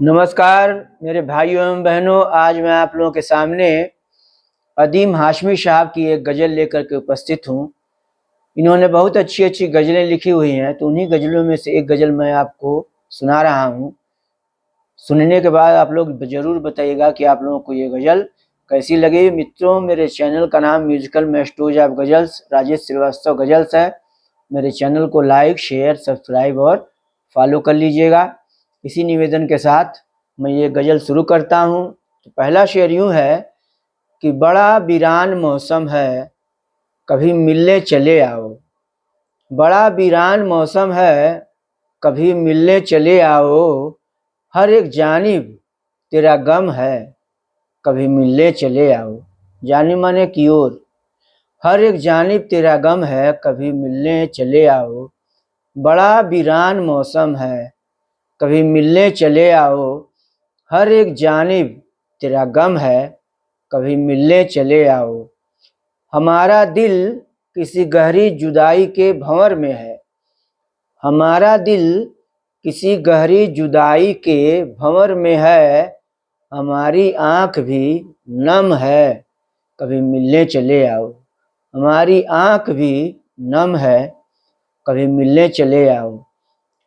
नमस्कार मेरे भाइयों एवं बहनों, आज मैं आप लोगों के सामने अदीम हाशमी साहब की एक गज़ल लेकर के उपस्थित हूँ। इन्होंने बहुत अच्छी अच्छी गज़लें लिखी हुई हैं, तो उन्हीं गज़लों में से एक गज़ल मैं आपको सुना रहा हूँ। सुनने के बाद आप लोग ज़रूर बताइएगा कि आप लोगों को ये गज़ल कैसी लगी। मित्रों, मेरे चैनल का नाम musical masters of ghazals Rajesh Shrivastava ghazals है। मेरे चैनल को लाइक, शेयर, सब्सक्राइब और फॉलो कर लीजिएगा। इसी निवेदन के साथ मैं ये गज़ल शुरू करता हूँ। तो पहला शेर यूँ है कि बड़ा वीरान मौसम है, कभी मिलने चले आओ। बड़ा वीरान मौसम है, कभी मिलने चले आओ। हर एक जानिब तेरा गम है, कभी मिलने चले आओ। जानिब माने की ओर। हर एक जानिब तेरा गम है, कभी मिलने चले आओ। बड़ा वीरान मौसम है, कभी मिलने चले आओ। हर एक जानिब तेरा गम है, कभी मिलने चले आओ। हमारा दिल किसी गहरी जुदाई के भंवर में है। हमारा दिल किसी गहरी जुदाई के भंवर में है। हमारी आँख भी नम है, कभी मिलने चले आओ। हमारी आँख भी नम है, कभी मिलने चले आओ।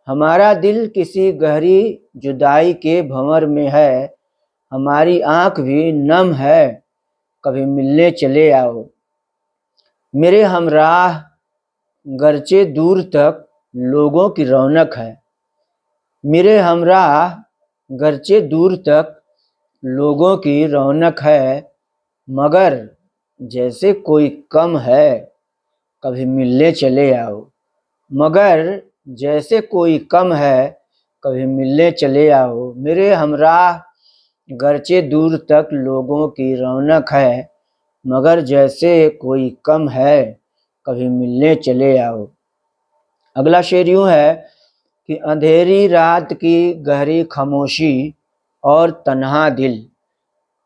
हमारा दिल किसी गहरी जुदाई के भंवर में है। हमारी आँख भी नम है, कभी मिलने चले आओ। मेरे हमराह गरचे दूर तक लोगों की रौनक है। मेरे हमराह गरचे दूर तक लोगों की रौनक है। मगर जैसे कोई कम है, कभी मिलने चले आओ। मगर जैसे कोई कम है, कभी मिलने चले आओ। मेरे हमराह गरचे दूर तक लोगों की रौनक है। मगर जैसे कोई कम है, कभी मिलने चले आओ। अगला शेर यूँ है कि अंधेरी रात की गहरी खामोशी और तन्हा दिल।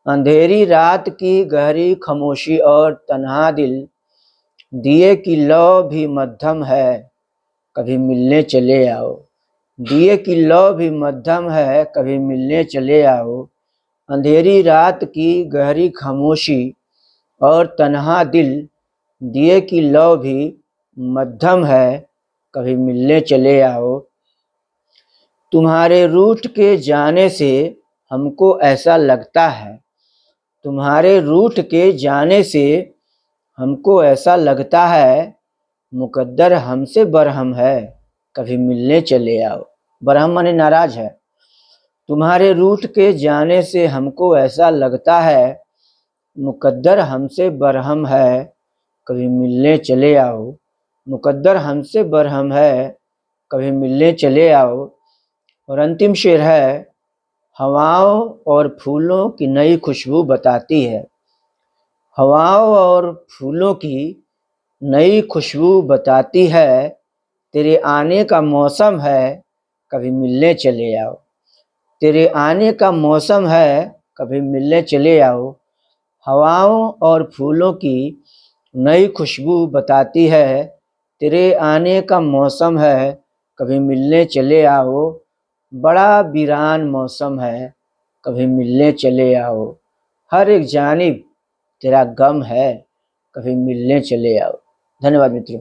अंधेरी रात की गहरी खामोशी और तन्हा दिल। दिए की लौ भी मध्यम है, कभी मिलने चले आओ। दिए की लौ भी मध्यम है, कभी मिलने चले आओ। अंधेरी रात की गहरी खामोशी और तन्हा दिल। दिए की लौ भी मध्यम है, कभी मिलने चले आओ। तुम्हारे रूठ के जाने से हमको ऐसा लगता है। तुम्हारे रूठ के जाने से हमको ऐसा लगता है। मुकद्दर हमसे बरहम है, कभी मिलने चले आओ। बरहम माने नाराज है। तुम्हारे रूठ के जाने से हमको ऐसा लगता है। मुकद्दर हमसे बरहम है, कभी मिलने चले आओ। मुकद्दर हमसे बरहम है, कभी मिलने चले आओ। और अंतिम शेर है, हवाओं और फूलों की नई खुशबू बताती है। हवाओं और फूलों की नई खुशबू बताती है। तेरे आने का मौसम है, कभी मिलने चले आओ। तेरे आने का मौसम है, कभी मिलने चले आओ। हवाओं और फूलों की नई खुशबू बताती है। तेरे आने का मौसम है, कभी मिलने चले आओ। बड़ा वीरान मौसम है, कभी मिलने चले आओ। हर एक जानिब तेरा गम है, कभी मिलने चले आओ। धन्यवाद मित्रों।